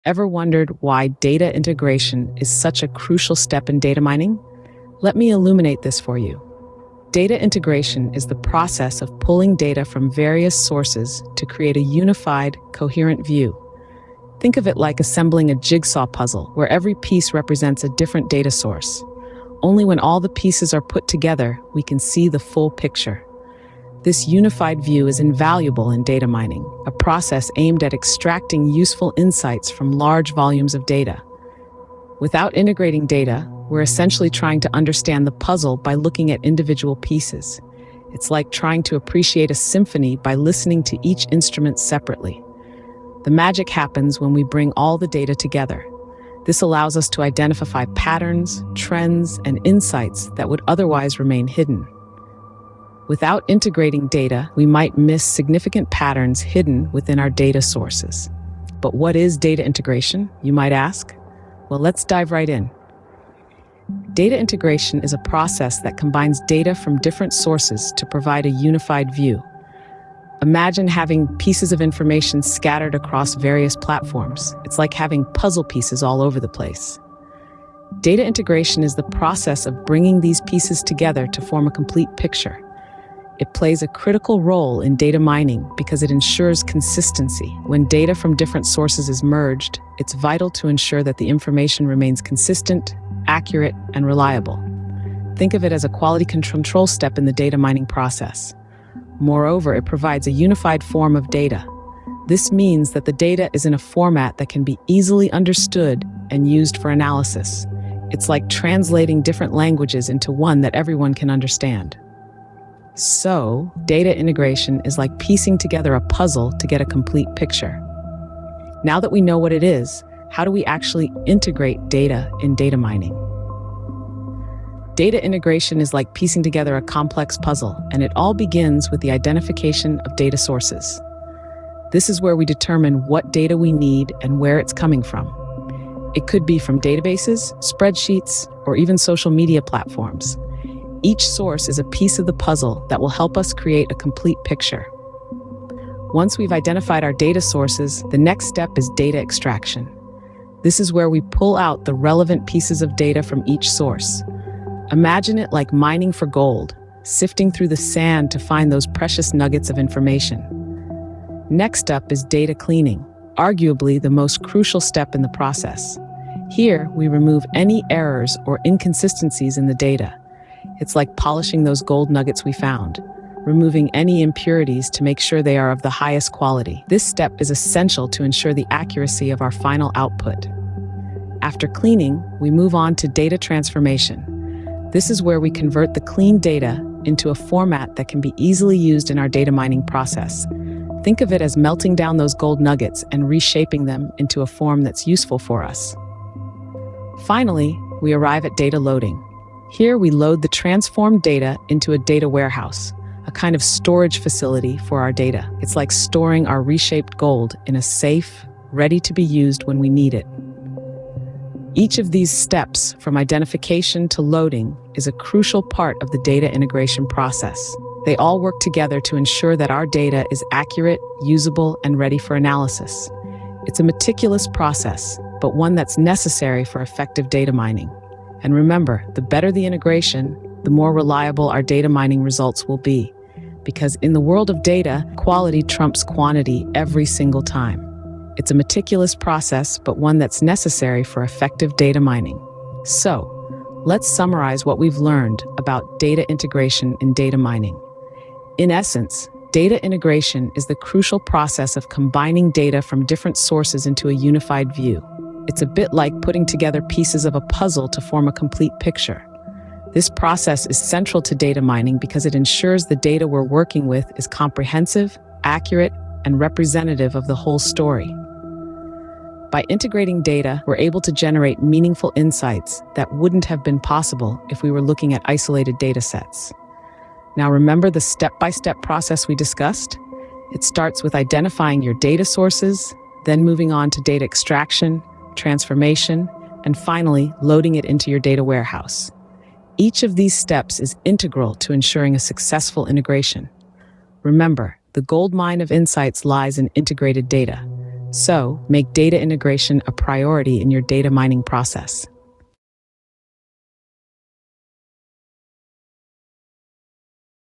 Ever wondered why data integration is such a crucial step in data mining? Let me illuminate this for you. Data integration is the process of pulling data from various sources to create a unified, coherent view. Think of it like assembling a jigsaw puzzle where every piece represents a different data source. Only when all the pieces are put together, we can see the full picture. This unified view is invaluable in data mining, a process aimed at extracting useful insights from large volumes of data. Without integrating data, we're essentially trying to understand the puzzle by looking at individual pieces. It's like trying to appreciate a symphony by listening to each instrument separately. The magic happens when we bring all the data together. This allows us to identify patterns, trends, and insights that would otherwise remain hidden. Without integrating data, we might miss significant patterns hidden within our data sources. But what is data integration, you might ask? Well, let's dive right in. Data integration is a process that combines data from different sources to provide a unified view. Imagine having pieces of information scattered across various platforms. It's like having puzzle pieces all over the place. Data integration is the process of bringing these pieces together to form a complete picture. It plays a critical role in data mining because it ensures consistency. When data from different sources is merged, it's vital to ensure that the information remains consistent, accurate, and reliable. Think of it as a quality control step in the data mining process. Moreover, it provides a unified form of data. This means that the data is in a format that can be easily understood and used for analysis. It's like translating different languages into one that everyone can understand. So, data integration is like piecing together a puzzle to get a complete picture. Now that we know what it is, how do we actually integrate data in data mining? Data integration is like piecing together a complex puzzle, and it all begins with the identification of data sources. This is where we determine what data we need and where it's coming from. It could be from databases, spreadsheets, or even social media platforms. Each source is a piece of the puzzle that will help us create a complete picture. Once we've identified our data sources, the next step is data extraction. This is where we pull out the relevant pieces of data from each source. Imagine it like mining for gold, sifting through the sand to find those precious nuggets of information. Next up is data cleaning, arguably the most crucial step in the process. Here, we remove any errors or inconsistencies in the data. It's like polishing those gold nuggets we found, removing any impurities to make sure they are of the highest quality. This step is essential to ensure the accuracy of our final output. After cleaning, we move on to data transformation. This is where we convert the clean data into a format that can be easily used in our data mining process. Think of it as melting down those gold nuggets and reshaping them into a form that's useful for us. Finally, we arrive at data loading. Here we load the transformed data into a data warehouse, a kind of storage facility for our data. It's like storing our reshaped gold in a safe, ready to be used when we need it. Each of these steps, from identification to loading, is a crucial part of the data integration process. They all work together to ensure that our data is accurate, usable, and ready for analysis. It's a meticulous process, but one that's necessary for effective data mining. And remember, the better the integration, the more reliable our data mining results will be. Because in the world of data, quality trumps quantity every single time. It's a meticulous process, but one that's necessary for effective data mining. So, let's summarize what we've learned about data integration in data mining. In essence, data integration is the crucial process of combining data from different sources into a unified view. It's a bit like putting together pieces of a puzzle to form a complete picture. This process is central to data mining because it ensures the data we're working with is comprehensive, accurate, and representative of the whole story. By integrating data, we're able to generate meaningful insights that wouldn't have been possible if we were looking at isolated data sets. Now remember the step-by-step process we discussed? It starts with identifying your data sources, then moving on to data extraction, transformation, and finally, loading it into your data warehouse. Each of these steps is integral to ensuring a successful integration. Remember, the gold mine of insights lies in integrated data. So, make data integration a priority in your data mining process.